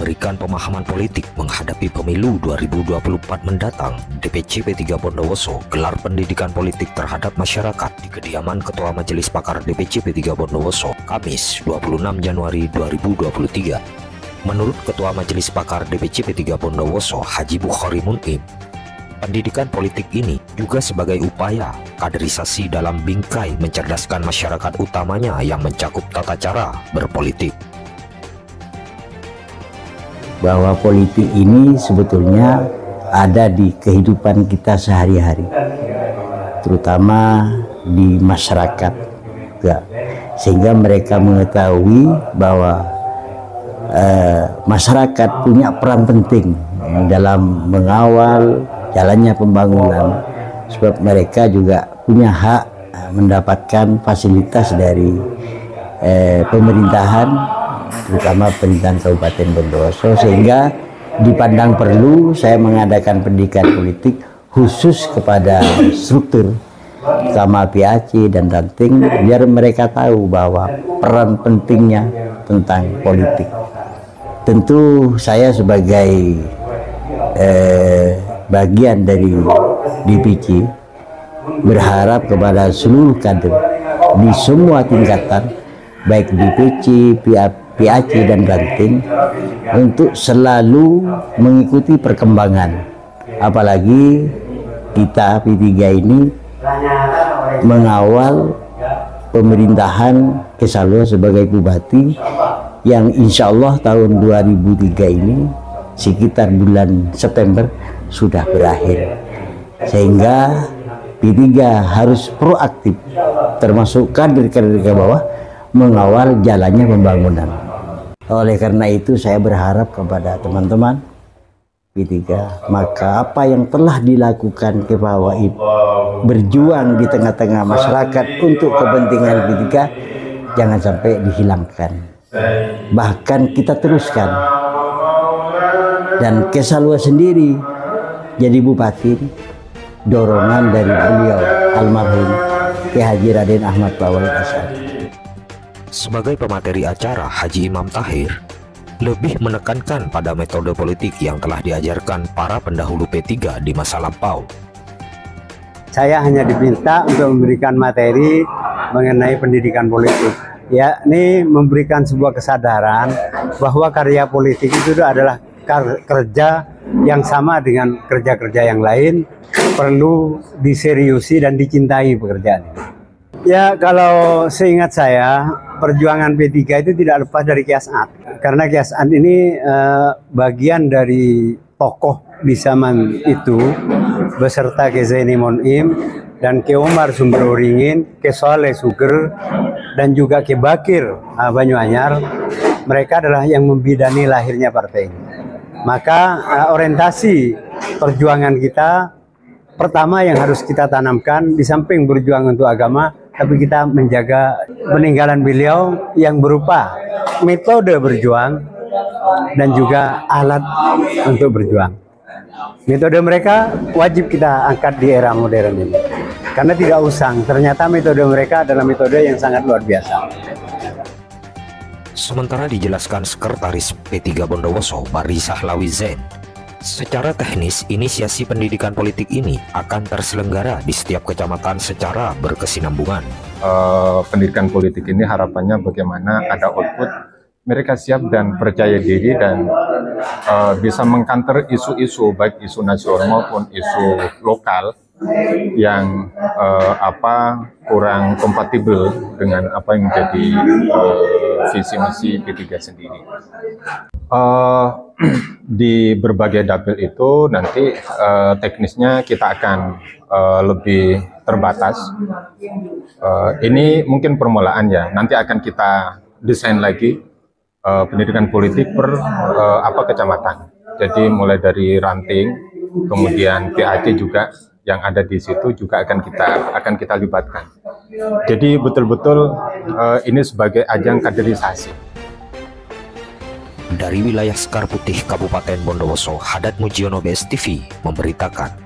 memberikan pemahaman politik menghadapi pemilu 2024 mendatang, DPC P3 Bondowoso gelar pendidikan politik terhadap masyarakat di kediaman Ketua Majelis Pakar DPC P3 Bondowoso, Kamis 26 Januari 2023. Menurut Ketua Majelis Pakar DPC P3 Bondowoso, Haji Bukhari Mun'im, pendidikan politik ini juga sebagai upaya kaderisasi dalam bingkai mencerdaskan masyarakat, utamanya yang mencakup tata cara berpolitik. Bahwa politik ini sebetulnya ada di kehidupan kita sehari-hari, terutama di masyarakat, sehingga mereka mengetahui bahwa masyarakat punya peran penting dalam mengawal jalannya pembangunan, sebab mereka juga punya hak mendapatkan fasilitas dari pemerintahan, terutama pemerintahan Kabupaten Bondowoso, sehingga dipandang perlu saya mengadakan pendidikan politik khusus kepada struktur sama PAC dan ranting, biar mereka tahu bahwa peran pentingnya tentang politik. Tentu saya sebagai bagian dari DPC berharap kepada seluruh kader di semua tingkatan, baik DPC, PAC dan ranting, untuk selalu mengikuti perkembangan. Apalagi kita P3 ini mengawal pemerintahan Kesalua sebagai bupati, yang insya Allah tahun 2003 ini sekitar bulan September sudah berakhir, sehingga P3 harus proaktif, termasuk kader-kader ke bawah, mengawal jalannya pembangunan. Oleh karena itu saya berharap kepada teman-teman P3, maka apa yang telah dilakukan ke bawah itu, berjuang di tengah-tengah masyarakat untuk kepentingan P3, jangan sampai dihilangkan, bahkan kita teruskan. Dan Kesalua sendiri jadi bupati dorongan dari beliau almarhum Ki Haji Raden Ahmad Bawalid Asy'ari. Sebagai pemateri acara, Haji Imam Tahir lebih menekankan pada metode politik yang telah diajarkan para pendahulu P3 di masa lampau. Saya hanya diminta untuk memberikan materi mengenai pendidikan politik, yakni memberikan sebuah kesadaran bahwa karya politik itu adalah kerja yang sama dengan kerja-kerja yang lain, perlu diseriusi dan dicintai pekerjaan ini. Ya, kalau seingat saya, perjuangan P3 itu tidak lepas dari Ki As'ad, karena Ki As'ad ini bagian dari tokoh di zaman itu beserta Ki Zaini Mun'im dan Ki Umar Sumberuringin, Ki Soleh Suger, dan juga Ki Bakir Banyuanyar. Mereka adalah yang membidani lahirnya partai ini. Maka orientasi perjuangan kita pertama yang harus kita tanamkan, di samping berjuang untuk agama, tapi kita menjaga peninggalan beliau yang berupa metode berjuang dan juga alat untuk berjuang. Metode mereka wajib kita angkat di era modern ini, karena tidak usang. Ternyata metode mereka adalah metode yang sangat luar biasa. Sementara dijelaskan Sekretaris P3 Bondowoso, Barisah Lawizen, secara teknis inisiasi pendidikan politik ini akan terselenggara di setiap kecamatan secara berkesinambungan. Pendidikan politik ini harapannya bagaimana ada output, mereka siap dan percaya diri dan bisa mengkanter isu-isu, baik isu nasional maupun isu lokal yang kurang kompatibel dengan apa yang menjadi visi misi P3 sendiri. Di berbagai dapil itu nanti teknisnya kita akan lebih terbatas. Ini mungkin permulaan ya, nanti akan kita desain lagi pendidikan politik per kecamatan. Jadi mulai dari ranting, kemudian PAC juga yang ada di situ juga akan kita libatkan. Jadi betul-betul ini sebagai ajang kaderisasi. Dari wilayah Sekar Putih, Kabupaten Bondowoso, Hadad Mujiono, BSTV memberitakan.